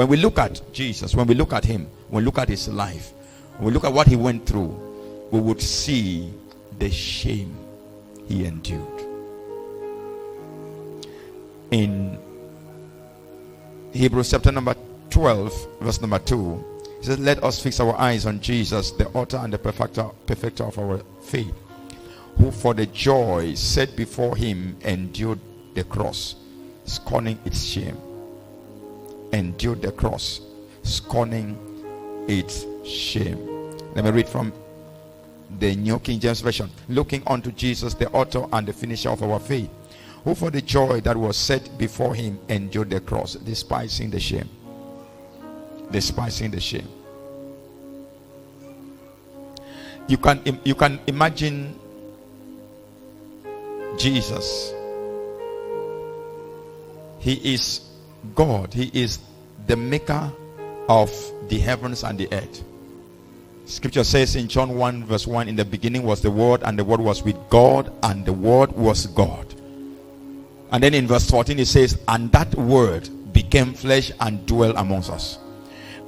When we look at Jesus, when we look at him, when we look at his life, when we look at what he went through, we would see the shame he endured. In Hebrews chapter number 12, verse number 2, he says, let us fix our eyes on Jesus, the author and the perfecter of our faith, who for the joy set before him endured the cross, scorning its shame. Endured the cross, scorning its shame. Let me read from the New King James Version. Looking unto Jesus, the author and the finisher of our faith, who for the joy that was set before him endured the cross, despising the shame. Despising the shame. You can imagine Jesus. He is God. He is the maker of the heavens and the earth. Scripture says in John 1 verse 1, in the beginning was the Word, and the Word was with God, and the Word was God. And then in verse 14 it says, and that Word became flesh and dwelt amongst us.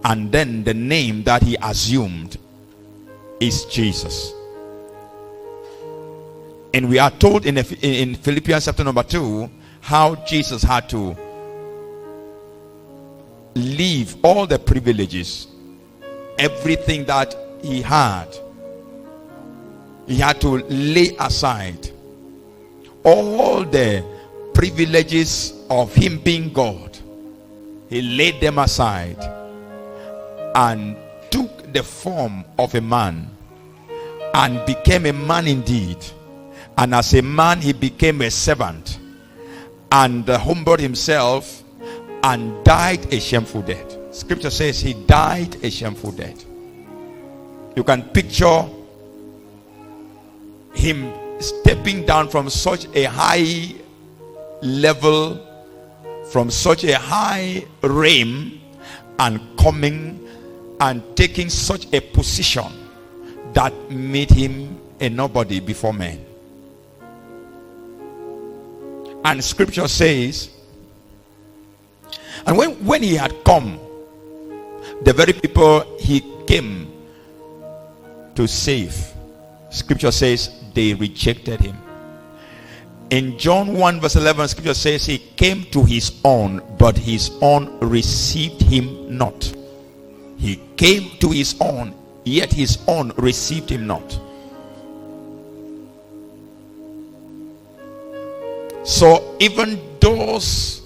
And then the name that he assumed is Jesus. And we are told in Philippians chapter number 2 how Jesus had to leave all the privileges, everything that he had to lay aside all the privileges of him being God. He laid them aside and took the form of a man and became a man indeed. And as a man he became a servant and humbled himself and died a shameful death. Scripture says he died a shameful death. You can picture him stepping down from such a high level, from such a high realm, and coming and taking such a position that made him a nobody before men. And scripture says, and when he had come, the very people he came to save, scripture says they rejected him. In John 1 verse 11, scripture says he came to his own, but his own received him not. He came to his own, yet his own received him not. So even those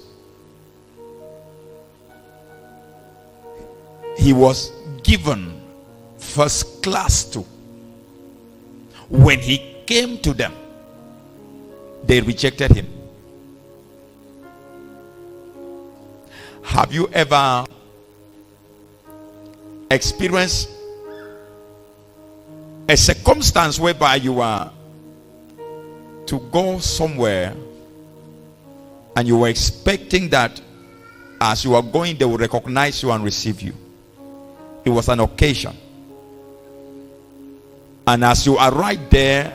he was given first class to, when he came to them, they rejected him. Have you ever experienced a circumstance whereby you are to go somewhere and you were expecting that as you are going they will recognize you and receive you? It was an occasion, and as you arrived there,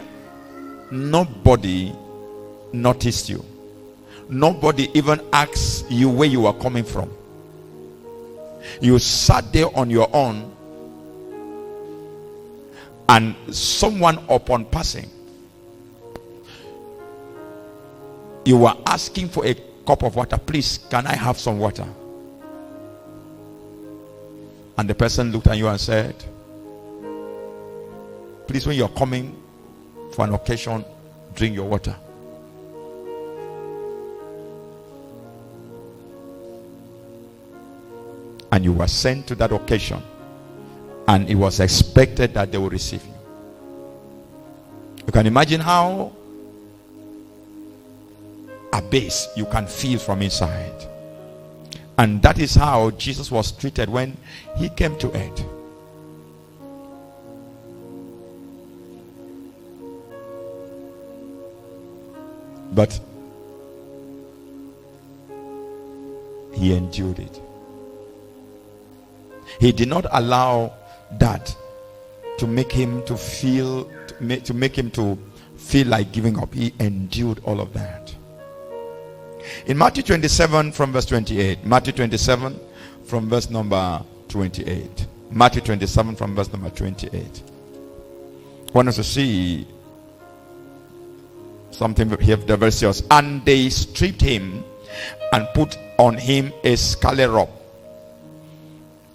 nobody noticed you. Nobody even asked you where you are coming from. You sat there on your own, and someone upon passing, you were asking for a cup of water. Please, can I have some water? And the person looked at you and said, please, when you're coming for an occasion, drink your water. And you were sent to that occasion, and it was expected that they will receive you. You can imagine how abased you can feel from inside. And that is how Jesus was treated when he came to earth. But he endured it. He did not allow that to make him to feel like giving up. He endured all of that. In Matthew 27 from verse 28, Matthew 27 from verse number 28. Matthew 27 from verse number 28. I want us to see something here, the verse says, and they stripped him and put on him a scarlet robe.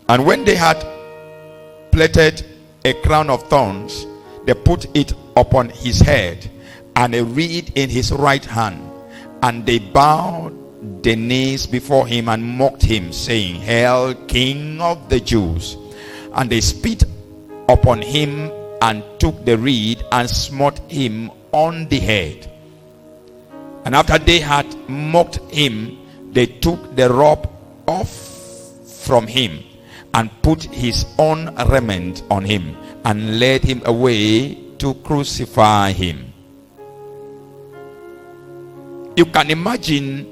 And when they had plaited a crown of thorns, they put it upon his head, and a reed in his right hand. And they bowed their knees before him and mocked him, saying, Hail, King of the Jews! And they spit upon him and took the reed and smote him on the head. And after they had mocked him, they took the robe off from him and put his own raiment on him and led him away to crucify him. You can imagine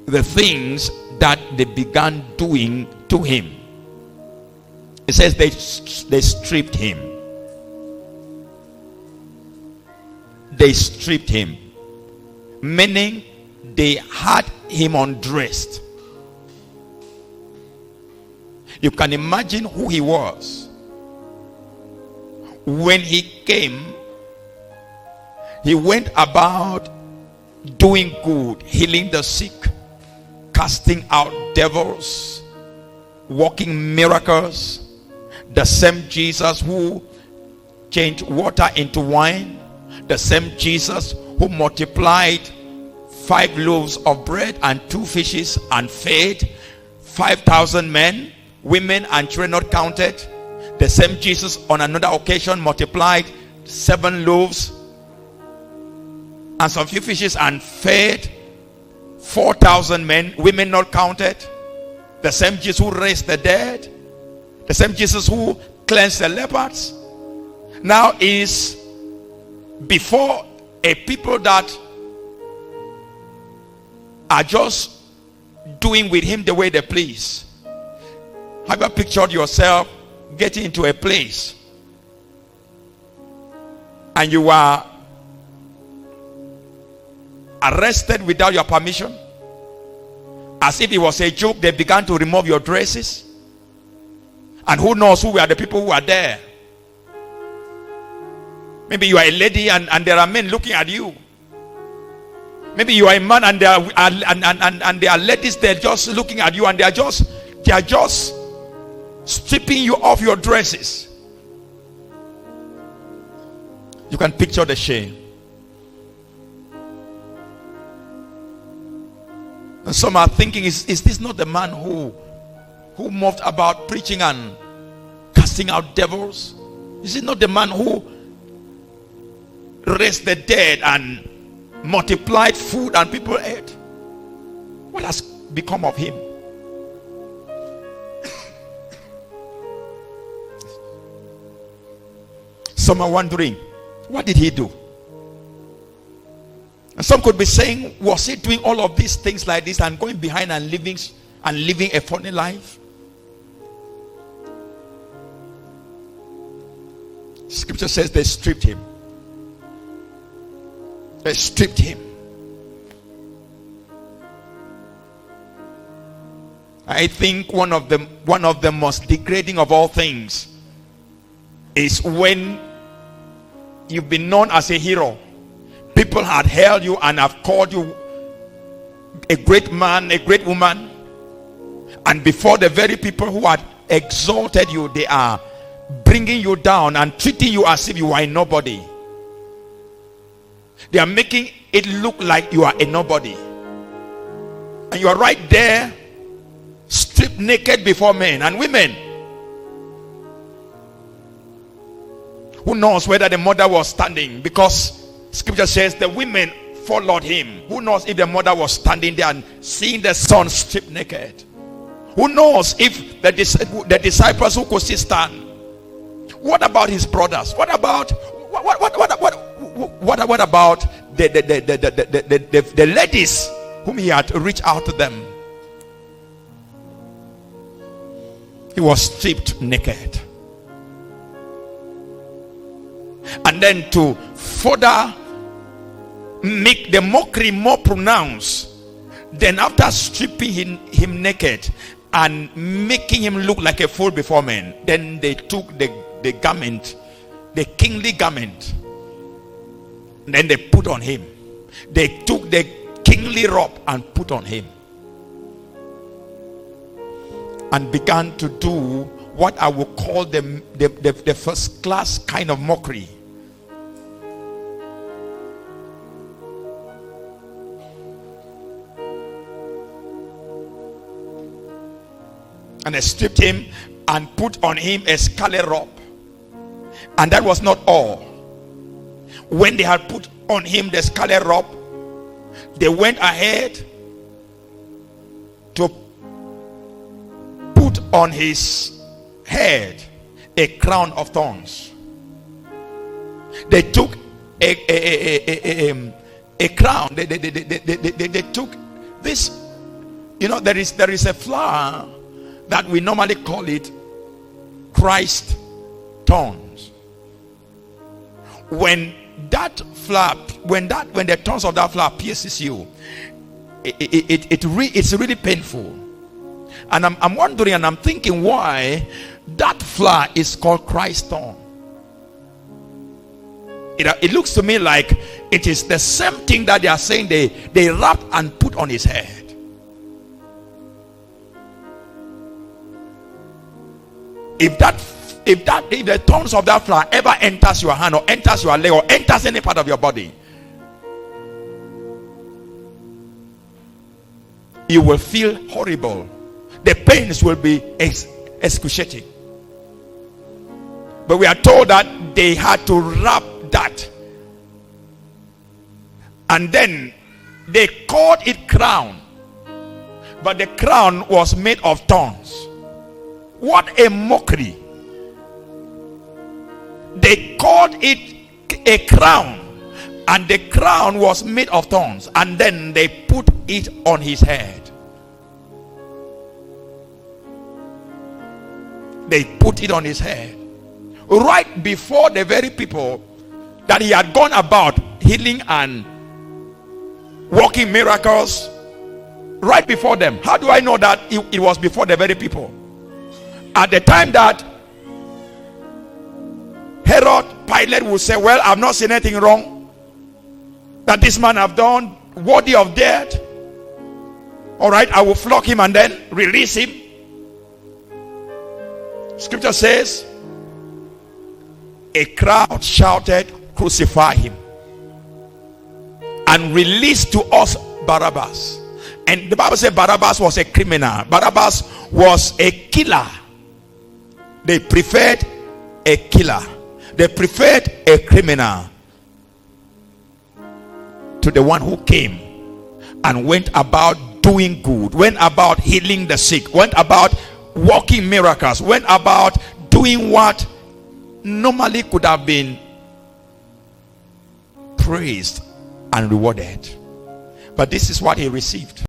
the things that they began doing to him. It says they stripped him. They stripped him, meaning they had him undressed. You can imagine who he was. When he came, he went about doing good, healing the sick, casting out devils, working miracles. The same Jesus who changed water into wine, the same Jesus who multiplied 5 loaves of bread and 2 fishes and fed 5,000 men, women and children not counted. The same Jesus on another occasion multiplied 7 loaves and some few fishes and fed 4,000 men, women not counted. The same Jesus who raised the dead, the same Jesus who cleansed the lepers, now is before a people that are just doing with him the way they please. Have you pictured yourself getting into a place and you are arrested without your permission? As if it was a joke, they began to remove your dresses. And who knows who were the people who are there? Maybe you are a lady and there are men looking at you. Maybe you are a man and there are ladies, they're just looking at you and they are just stripping you off your dresses. You can picture the shame. And some are thinking, is this not the man who moved about preaching and casting out devils? Is it not the man who raised the dead and multiplied food and people ate? What has become of him? Some are wondering, what did he do? And some could be saying, was he doing all of these things like this and going behind and living a funny life? Scripture says they stripped him. They stripped him. I think one of the most degrading of all things is when you've been known as a hero. People had hailed you and have called you a great man, a great woman, and before the very people who had exalted you, they are bringing you down and treating you as if you are a nobody. They are making it look like you are a nobody, and you are right there stripped naked before men and women. Who knows whether the mother was standing, because Scripture says the women followed him. Who knows if the mother was standing there and seeing the son stripped naked? Who knows if the disciples who could still stand? What about his brothers? What about the ladies whom he had reached out to them? He was stripped naked. And then to further make the mockery more pronounced, then after stripping him naked and making him look like a fool before men. Then they took the garment, the kingly garment, and then they put on him. They took the kingly robe and put on him, and began to do what I would call the first class kind of mockery. And they stripped him and put on him a scarlet robe. And that was not all. When they had put on him the scarlet robe, they went ahead to put on his head a crown of thorns. They took a crown. They took this. You know, there is a flower that we normally call it Christ thorns. When that flower, when the thorns of that flower pierces you, it's really painful. And I'm wondering and I'm thinking why that flower is called Christ thorn. It looks to me like it is the same thing that they are saying they wrapped and put on his head. If the thorns of that flower ever enters your hand or enters your leg or enters any part of your body, you will feel horrible. The pains will be excruciating. But we are told that they had to wrap that, and then they called it crown, but the crown was made of thorns. What a mockery. They called it a crown, and the crown was made of thorns, and then they put it on his head. They put it on his head right before the very people that he had gone about healing and working miracles. Right before them. How do I know that it was before the very people? At the time that Herod, Pilate would say, well, I've not seen anything wrong that this man have done worthy of death. All right, I will flog him and then release him. Scripture says a crowd shouted, crucify him, and release to us Barabbas. And the Bible said Barabbas was a criminal. Barabbas was a killer. They preferred a killer. They preferred a criminal to the one who came and went about doing good, went about healing the sick, went about working miracles, went about doing what normally could have been praised and rewarded. But this is what he received.